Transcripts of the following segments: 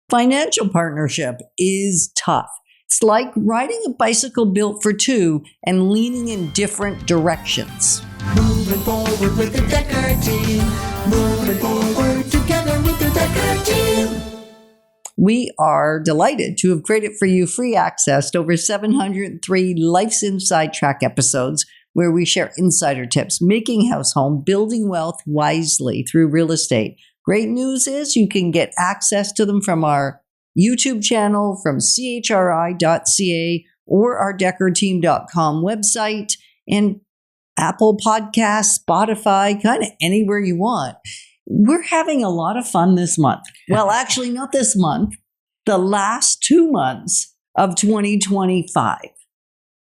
Financial partnership is tough. It's like riding a bicycle built for two and leaning in different directions. Moving forward with the DekkerTeam. Moving forward together with the DekkerTeam. We are delighted to have created for you free access to over 703 Life's Inside Track episodes where we share insider tips, making house home, building wealth wisely through real estate. Great news is you can get access to them from our YouTube channel, from chri.ca or our DekkerTeam.com website, and Apple Podcasts, Spotify, kind of anywhere you want. We're having a lot of fun this month. Well, actually, not this month, the last 2 months of 2025.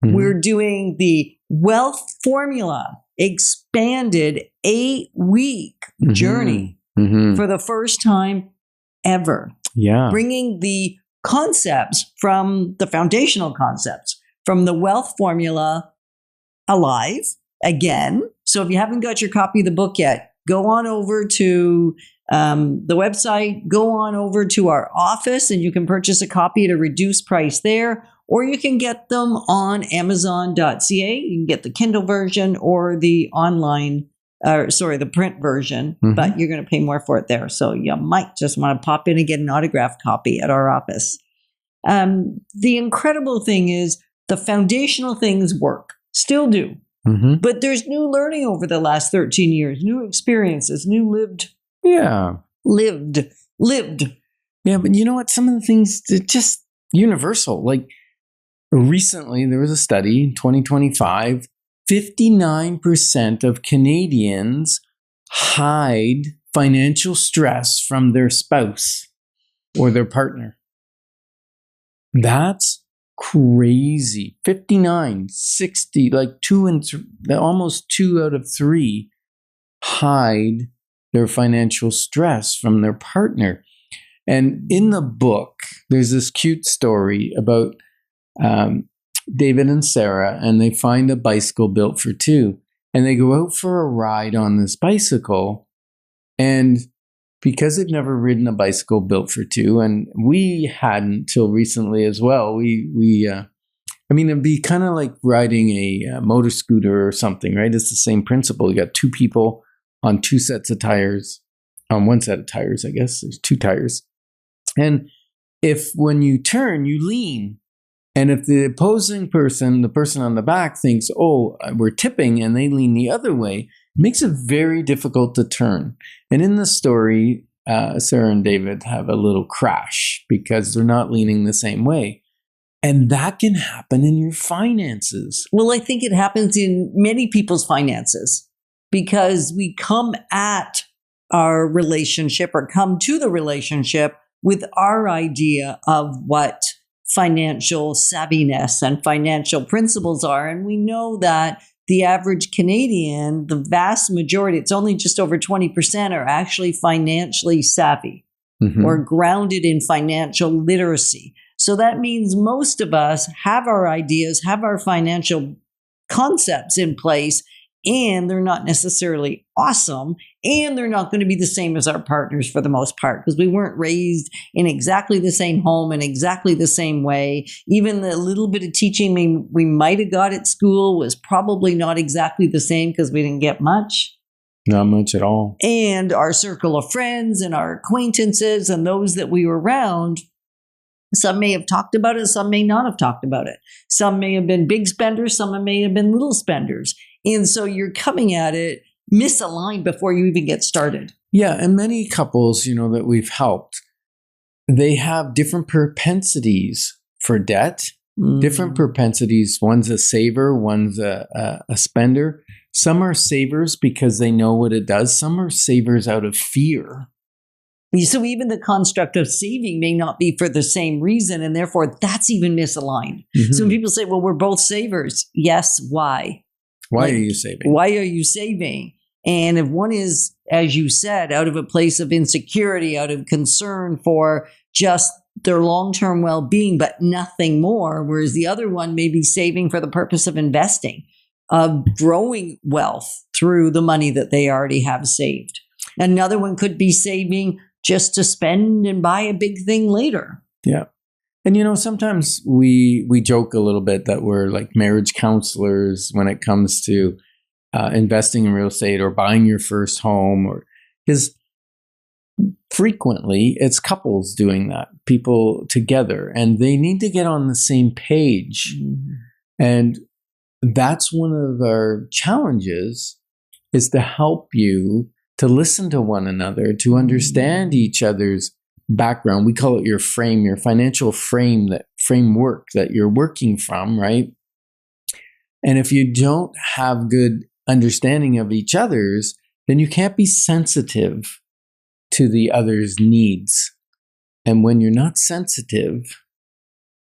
Mm-hmm. We're doing the Wealth Formula expanded 8-week journey for the first time ever. Yeah. Bringing the concepts from the foundational concepts from the Wealth Formula alive again. So if you haven't got your copy of the book yet, go on over to the website, go on over to our office, and you can purchase a copy at a reduced price there, or you can get them on Amazon.ca. You can get the Kindle version or the the print version, but you're going to pay more for it there. So you might just want to pop in and get an autographed copy at our office. The incredible thing is the foundational things work, still do. But there's new learning over the last 13 years, new experiences, new lived. Yeah. Lived. Yeah, but you know what? Some of the things are just universal. Like recently, there was a study in 2025, 59% of Canadians hide financial stress from their spouse or their partner. That's crazy. 59, 60, like almost 2 out of 3 hide their financial stress from their partner. And in the book, there's this cute story about David and Sarah, and they find a bicycle built for two, and they go out for a ride on this bicycle. And because they've never ridden a bicycle built for two, and we hadn't till recently as well, it'd be kind of like riding a motor scooter or something, right? It's the same principle. You got two people on 2 sets of tires, on 1 set of tires, I guess. There's 2 tires. And if when you turn, you lean. And if the opposing person, the person on the back, thinks, oh, we're tipping, and they lean the other way, it makes it very difficult to turn. And in the story, Sarah and David have a little crash because they're not leaning the same way. And that can happen in your finances. Well, I think it happens in many people's finances because we come at our relationship or come to the relationship with our idea of what financial savviness and financial principles are. And we know that the average Canadian, the vast majority, it's only just over 20%, are actually financially savvy or grounded in financial literacy. So that means most of us have our ideas, have our financial concepts in place, and they're not necessarily awesome, and they're not going to be the same as our partners for the most part, because we weren't raised in exactly the same home in exactly the same way. Even the little bit of teaching we might have got at school was probably not exactly the same because we didn't get much. Not much at all. And our circle of friends and our acquaintances and those that we were around, some may have talked about it, some may not have talked about it. Some may have been big spenders, some may have been little spenders. And so you're coming at it misaligned before you even get started. Yeah, and many couples, that we've helped, they have different propensities for debt, different propensities. One's a saver, one's a spender. Some are savers because they know what it does. Some are savers out of fear. So even the construct of saving may not be for the same reason, and therefore that's even misaligned. So when people say, well, we're both savers. Yes, why? Why are you saving? Why are you saving? And if one is, as you said, out of a place of insecurity, out of concern for just their long-term well-being, but nothing more, whereas the other one may be saving for the purpose of investing, of growing wealth through the money that they already have saved. Another one could be saving just to spend and buy a big thing later. Yeah. And, sometimes we joke a little bit that we're like marriage counselors when it comes to investing in real estate or buying your first home, because frequently it's couples doing that, people together, and they need to get on the same page. Mm-hmm. And that's one of our challenges, is to help you to listen to one another, to understand each other's background. We call it your frame, your financial frame, that framework that you're working from, right? And if you don't have good understanding of each other's, then you can't be sensitive to the other's needs. And when you're not sensitive,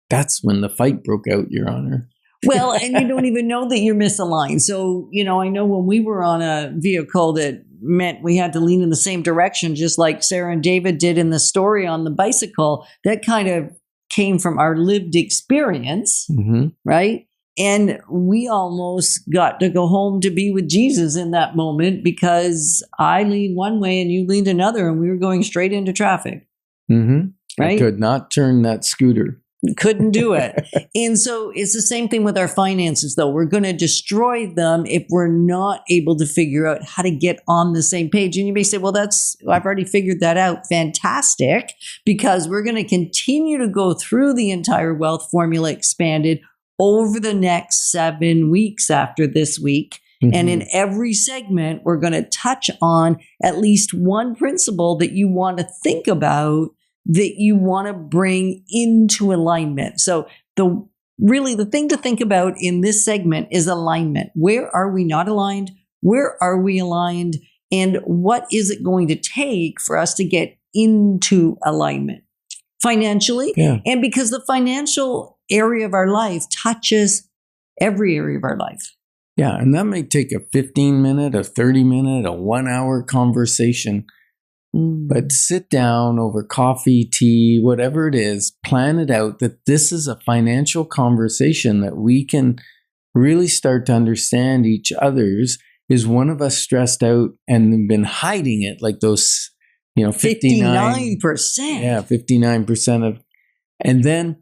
that's when the fight broke out, Your Honor. Well, and you don't even know that you're misaligned. So, I know when we were on a vehicle that meant we had to lean in the same direction, just like Sarah and David did in the story on the bicycle, that kind of came from our lived experience, mm-hmm. right? And we almost got to go home to be with Jesus in that moment, because I leaned one way and you leaned another, and we were going straight into traffic. Mm-hmm. Right? I could not turn that scooter. Couldn't do it. And so it's the same thing with our finances, though. We're going to destroy them if we're not able to figure out how to get on the same page. And you may say, well, I've already figured that out. Fantastic. Because we're going to continue to go through the entire Wealth Formula Expanded over the next 7 weeks after this week. Mm-hmm. And in every segment, we're going to touch on at least one principle that you want to think about, that you want to bring into alignment. So the thing to think about in this segment is alignment. Where are we not aligned? Where are we aligned? And what is it going to take for us to get into alignment financially? Yeah. And because the financial area of our life touches every area of our life. Yeah. And that may take a 15-minute, a 30-minute, a 1-hour conversation. But sit down over coffee, tea, whatever it is, plan it out that this is a financial conversation that we can really start to understand each other's. Is one of us stressed out and been hiding it, like those, 59%. Yeah, 59% of. And then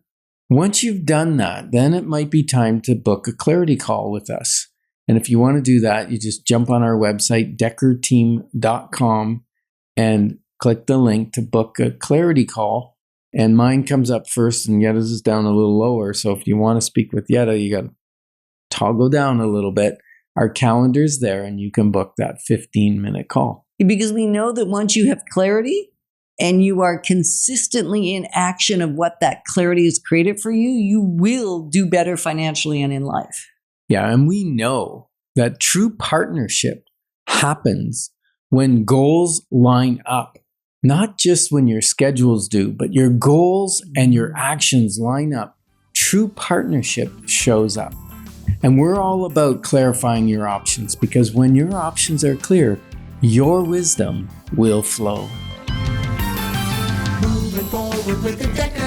once you've done that, then it might be time to book a clarity call with us. And if you want to do that, you just jump on our website, DekkerTeam.com. and click the link to book a clarity call. And mine comes up first and Yetta's is down a little lower. So if you want to speak with Yetta, you got to toggle down a little bit. Our calendar's there and you can book that 15-minute call. Because we know that once you have clarity and you are consistently in action of what that clarity has created for you, you will do better financially and in life. Yeah, and we know that true partnership happens when goals line up, not just when your schedules do, but your goals and your actions line up. True partnership shows up. And we're all about clarifying your options, because when your options are clear, your wisdom will flow. Moving forward with the Decker